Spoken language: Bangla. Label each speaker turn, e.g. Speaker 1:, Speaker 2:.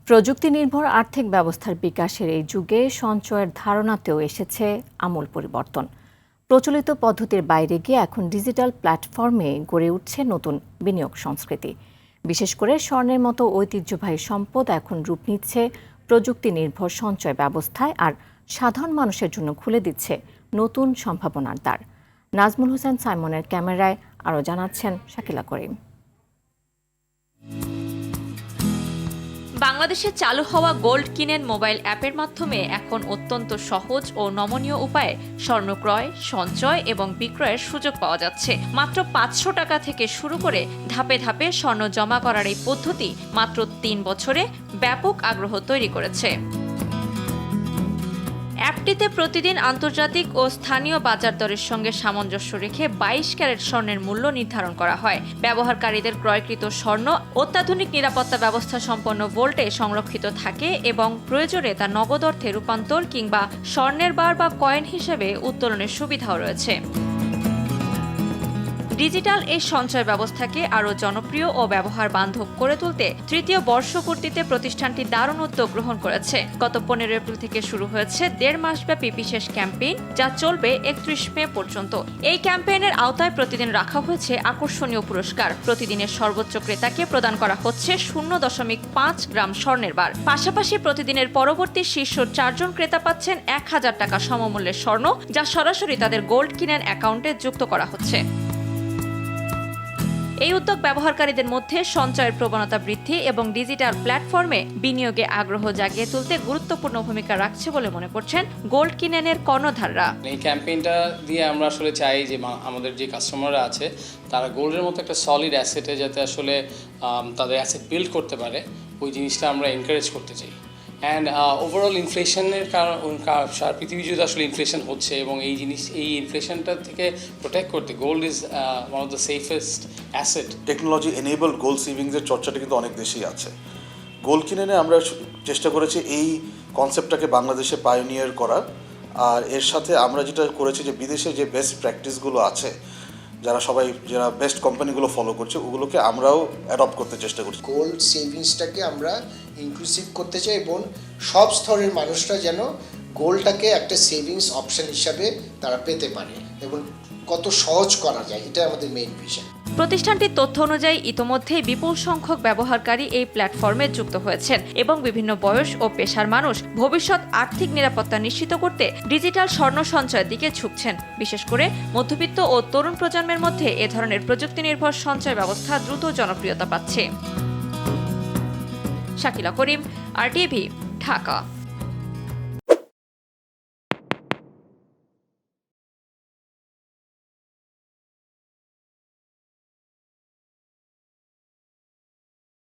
Speaker 1: প্রযুক্তি নির্ভর আর্থিক ব্যবস্থার বিকাশের এই যুগে সঞ্চয়ের ধারণাতেও এসেছে আমূল পরিবর্তন। প্রচলিত পদ্ধতির বাইরে গিয়ে এখন ডিজিটাল প্ল্যাটফর্মে গড়ে উঠছে নতুন বিনিয়োগ সংস্কৃতি। বিশেষ করে স্বর্ণের মতো ঐতিহ্যবাহী সম্পদ এখন রূপ নিচ্ছে প্রযুক্তি নির্ভর সঞ্চয় ব্যবস্থায়, আর সাধারণ মানুষের জন্য খুলে দিচ্ছে নতুন সম্ভাবনার দ্বার। নাজমুল হোসেন সাইমনের ক্যামেরায় আরও জানাচ্ছেন শাকিলা করিম।
Speaker 2: বাংলাদেশে চালু হওয়া গোল্ড কিনেন মোবাইল অ্যাপের মাধ্যমে এখন অত্যন্ত সহজ ও নমনীয় উপায়ে স্বর্ণ ক্রয়, সঞ্চয় এবং বিক্রয়ের সুযোগ পাওয়া যাচ্ছে। মাত্র 500 টাকা থেকে শুরু করে ধাপে ধাপে স্বর্ণ জমা করার এই পদ্ধতি মাত্র 3 বছরে ব্যাপক আগ্রহ তৈরি করেছে। অ্যাপটিতে প্রতিদিন আন্তর্জাতিক ও স্থানীয় বাজার দরের সঙ্গে সামঞ্জস্য রেখে 22 ক্যারেট স্বর্ণের মূল্য নির্ধারণ করা হয়। ব্যবহারকারীদের ক্রয়কৃত স্বর্ণ অত্যাধুনিক নিরাপত্তা ব্যবস্থা সম্পন্ন ভোল্টে সংরক্ষিত থাকে এবং প্রয়োজনে তা নগদ অর্থে রূপান্তর কিংবা স্বর্ণের বার বা কয়েন হিসেবে উত্তোলনের সুবিধাও রয়েছে। ডিজিটাল এই সঞ্চয় ব্যবস্থাকে আরও জনপ্রিয় ও ব্যবহার বান্ধব করে তুলতে তৃতীয় বর্ষপূর্তিতে প্রতিষ্ঠানটি দারুণ উদ্যোগ গ্রহণ করেছে। গত 15 এপ্রিল থেকে শুরু হয়েছে 1.5 মাসব্যাপী বিশেষ ক্যাম্পেইন, যা চলবে 31 মে পর্যন্ত। এই ক্যাম্পেইনের আওতায় প্রতিদিন রাখা হয়েছে আকর্ষণীয় পুরস্কার। প্রতিদিনের সর্বোচ্চ ক্রেতাকে প্রদান করা হচ্ছে 0.5 গ্রাম স্বর্ণের বার। পাশাপাশি প্রতিদিনের পরবর্তী শীর্ষ 4 জন ক্রেতা পাচ্ছেন 1000 টাকা সমমূল্যের স্বর্ণ, যা সরাসরি তাদের গোল্ড কিনেন অ্যাকাউন্টে যুক্ত করা হচ্ছে। এই উদ্যোগ ব্যবহারকারীদের মধ্যে সঞ্চয়ের প্রবণতা বৃদ্ধি এবং ডিজিটাল প্ল্যাটফর্মে বিনিয়োগে আগ্রহ জাগিয়ে তুলতে গুরুত্বপূর্ণ ভূমিকা রাখছে বলে মনে করছেন গোল্ড কিনেনের কর্ণধাররা।
Speaker 3: এই ক্যাম্পেইনটা দিয়ে আমরা আসলে চাই যে আমাদের যে কাস্টমাররা আছে তারা গোল্ডের মতো একটা সলিড অ্যাসেটে যাতে আসলে তাদের অ্যাসেট বিল্ড করতে পারে, ওই জিনিসটা আমরা এনকারেজ করতে চাই। অ্যান্ড ওভারঅল ইনফ্লেশনের কারণ সারা পৃথিবী জুড়ে আসলে ইনফ্লেশন হচ্ছে এবং এই ইনফ্লেশনটা থেকে প্রোটেক্ট করতে gold is one of the safest asset.
Speaker 4: Technology enable gold সেভিংসের চর্চাটা কিন্তু অনেক দেশেই আছে। গোল্ড কিনে আমরা চেষ্টা করেছি এই কনসেপ্টটাকে বাংলাদেশে পায়োনিয়ার করা, আর এর সাথে আমরা যেটা করেছি যে বিদেশে যে বেস্ট প্র্যাকটিসগুলো আছে, যারা বেস্ট কোম্পানিগুলো ফলো করছে, ওগুলোকে আমরাও অ্যাডপ্ট করতে চেষ্টা করছি।
Speaker 5: গোল্ড সেভিংসটাকে আমরা ইনক্লুসিভ করতে চাই এবং সব স্তরের মানুষরা যেন গোল্ডটাকে একটা সেভিংস অপশন হিসাবে তারা পেতে পারে এবং কত সহজ করা যায়, এটা আমাদের মেইন ভিশন।
Speaker 2: প্রতিষ্ঠানটির তথ্য অনুযায়ী ইতোমধ্যেই বিপুল সংখ্যক ব্যবহারকারী এই প্ল্যাটফর্মে যুক্ত হয়েছেন এবং বিভিন্ন বয়স ও পেশার মানুষ ভবিষ্যৎ আর্থিক নিরাপত্তা নিশ্চিত করতে ডিজিটাল স্বর্ণ সঞ্চয়ের দিকে ঝুঁকছেন। বিশেষ করে মধ্যবিত্ত ও তরুণ প্রজন্মের মধ্যে এ ধরনের প্রযুক্তি নির্ভর সঞ্চয় ব্যবস্থা দ্রুত জনপ্রিয়তা পাচ্ছে। শাকিলা করিম, RTV, ঢাকা।